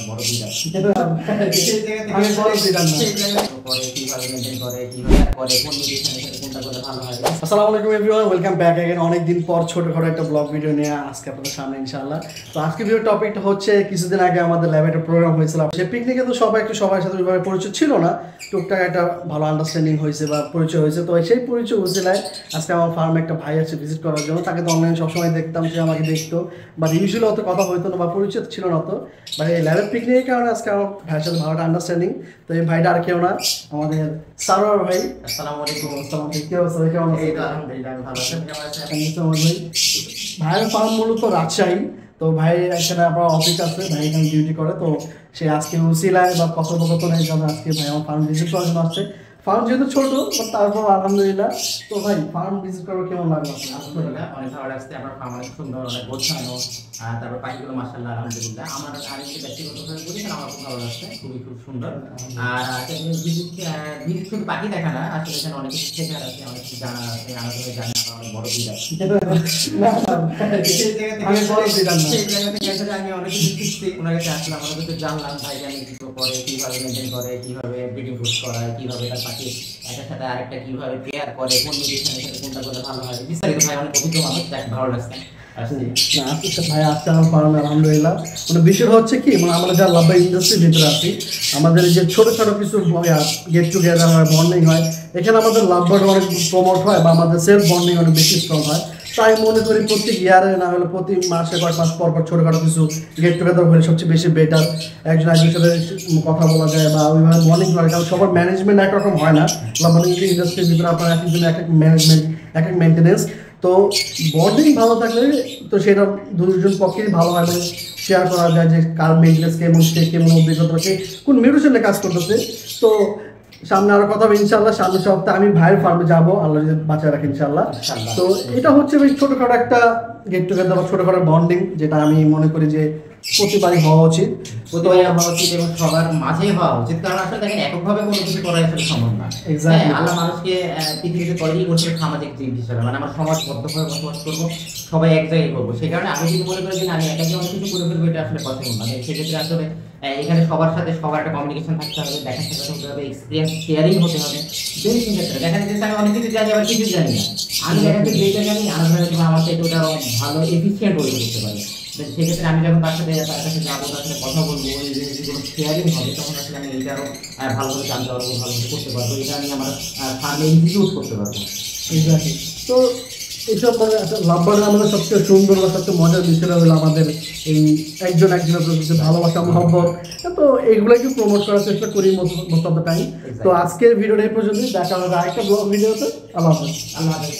বড় বিড়াল আমি বড় বিড়াল না পরে কিভাবে মেইনটেইন করে কিভাবে করে কোন মেডিসিনের সাথে কোনটা করলে ভালো হয়। আসসালামু আলাইকুম এভরিওয়ান, ওয়েলকাম ব্যাক अगेन। অনেক দিন পর ছোটখাটো একটা ব্লগ ভিডিও নিয়ে আজকে আপনাদের সামনে ইনশাআল্লাহ। তো আজকে ভিডিও টপিকটা হচ্ছে কিছুদিন আগে আমাদের ল্যাবে একটা প্রোগ্রাম হয়েছিল। সেই পিকনিকে তো সবার সাথে ওইভাবে পরিচয় ছিল না, টুকটাক একটা ভালো আন্ডারস্ট্যান্ডিং হয়েছে বা পরিচয় হয়েছে। তো সেই পরিচয় উচিলায় আজকে আমার ফার্মে একটা ভাই আছে ভিজিট করার জন্য। তাকে তো অনলাইনে সবসময় দেখতাম, সে আমাকে দেখতো, বাট ইউজুয়ালি অত কথা হইতো না বা পরিচয় ছিল না তো। বাট এই ল্যাবের পিকনিকের কারণে আজকে আমার ভাইয়ের সাথে ভালো একটা আন্ডারস্ট্যান্ডিং। তো এই ভাইটা আর কেউ না, আমাদের সারোয়ার ভাই। আসসালামু আলাইকুম। আসসালাম, কি অবস্থা ভাই? কেমন আছেন? আলহামদুলিল্লাহ আমি ভালো আছি। কেমন আছেন? ভাইয়ের ফার্ম মূলত রাজশাহী। তো ভাই এখানে আপনার অফিস আছে, ভাই এখানে ডিউটি করে। তো সে আজকে উসিলায় বা কথোপকথনের জন্য আজকে ভাই আমার ফার্ম ভিজিট করার জন্য আসছে। ফার্ম যেহেতু ছোট, বাট তারপর আলহামদুলিল্লাহ। তো ভাই ফার্ম ভিজিট করার কেমন লাগলো? আলহামদুলিল্লাহ অনেক ভালো লাগছে। আমার ফার্ম অনেক সুন্দর, অনেক গোছানো, তারপর পাখিগুলো মাশাআল্লাহ আলহামদুলিল্লাহ। আমার আরেকটি ব্যক্তিগতভাবে বলি কারণ আমার খুব ভালো লাগছে, খুব সুন্দর। আর ভিজিট শুধু পাখি দেখা না, আসলে এখানে অনেক কিছু শেখার আছে, অনেক কিছু জানা আছে। আমাদের জানি না অনেক বড় বিড়াল আমি বড় বিড়াল না। সেই জায়গা থেকে আসলে আমি অনেক কিছু শিখছি, ওনার কাছে আসলাম, অনেক কিছু জানলাম ভাই জানি কি করে, কিভাবে মেনটেন করে, কিভাবে ব্রিডিং ফুড করায়, কিভাবে তার পাখি একটার সাথে আরেকটা কিভাবে পেয়ার করে, কোন মেডিসিনের সাথে কোনটা করলে ভালো হয়, বিস্তারিত ভাই অনেক অভিজ্ঞ মানুষ, যাক ভালো লাগছে। ভাই আসছে আমার ফার্মে আলহামদুলিল্লাহ। মানে বিষয় হচ্ছে কি, মানে আমরা যারা লাভবাই ইন্ডাস্ট্রির ভিতরে আছি, আমাদের যে ছোট ছোট কিছু গেট টুগেদার হয়, বন্ডিং হয়, এখানে আমাদের লাভবার্ড অনেক প্রমোট হয় বা আমাদের সেলফ বন্ডিং অনেক বেশি স্ট্রং হয়। তাই মনে করি প্রতি ইয়ারে না হলে প্রতি মাসে কয়েক মাস পর ছোটখাটো কিছু গেট টুগেদার হলে সবচেয়ে বেশি বেটার। একজন সাথে কথা বলা যায় বা ওইভাবে বন্ডিং করে, কারণ সবার ম্যানেজমেন্ট একরকম হয় না। লাভবার্ড ইন্ডাস্ট্রির ভিতরে আপনার এক একজন এক এক ম্যানেজমেন্ট, এক এক মেনটেন্যান্স। তো বন্ডিং ভালো থাকলে তো সেটা দুজন পক্ষেই ভালো হয়, মানে শেয়ার করা যায় যে কার মেনটেন্যান্স কেমন, সে কেমন অভিজ্ঞতা, সে কোন মিউটেশনে কাজ করতেছে। তো সামনে আরো কথা হবে ইনশাল্লাহ। সামনের সপ্তাহে আমি ভাইয়ের ফার্মে যাবো, আল্লাহ যদি বাঁচায় রাখে ইনশাল্লাহ। তো এটা হচ্ছে ভাই ছোটখাটো একটা গেট টুগেদার বা ছোটখাটো বন্ডিং, যেটা আমি মনে করি যে প্রতিবারই হওয়া উচিত, হওয়া উচিত এবং সবার মাঝেই হওয়া উচিত। কারণ আসলে দেখেন এককভাবে কোনো কিছু করা আসলে সম্ভব না। আল্লাহ মানুষকে পৃথিবীতে তৈরি করছে সামাজিক জীব হিসেবে, মানে আমরা সমাজবদ্ধভাবে বসবাস করবো, সবাই এক জায়গায় করবো। সেই কারণে আমি যদি মনে করি যে আমি একাকে অনেক কিছু করে ফেলবো, এটা আসলে পসিবল না। সেক্ষেত্রে আসলে এখানে সবার সাথে সবার একটা কমিউনিকেশন থাকতে হবে, দেখা সাক্ষাৎ হতে হবে, এক্সপিরিয়েন্স শেয়ারিং হতে হবে। দেখা যাচ্ছে আমি অনেক কিছু জানি, আবার কিছু জানি না। আমি দেখা যাচ্ছে যেটা জানি আলাদা আমার থেকে ওটা ভালো এফিসিয়েন্ট হয়ে করতে পারি। সেক্ষেত্রে আমি যখন তার কাছে যাবো, তার সাথে কথা বলবো, ওই জিনিসগুলো শেয়ারিং হবে, তখন আসলে আমি এটা আরও ভালোভাবে জানতে পারবো, ভালোভাবে করতে পারবো। এটা আমি আমার ফার্মে ইনক্লুড করতে পারবো। তো এইসব মানে লাভবার্ডের আমাদের সবচেয়ে সুন্দর বা সবচেয়ে মজার বিষয়টা হলো আমাদের এই একজনের প্রতি ভালোবাসা, মহব্বত। তো এইগুলোকে প্রমোট করার চেষ্টা করি মোস্ট অফ দ্য টাইম। তো আজকের ভিডিওটা এই পর্যন্তই, দেখা হবে আরেকটা ব্লগ ভিডিওতে। আল্লাহ হাফেজ।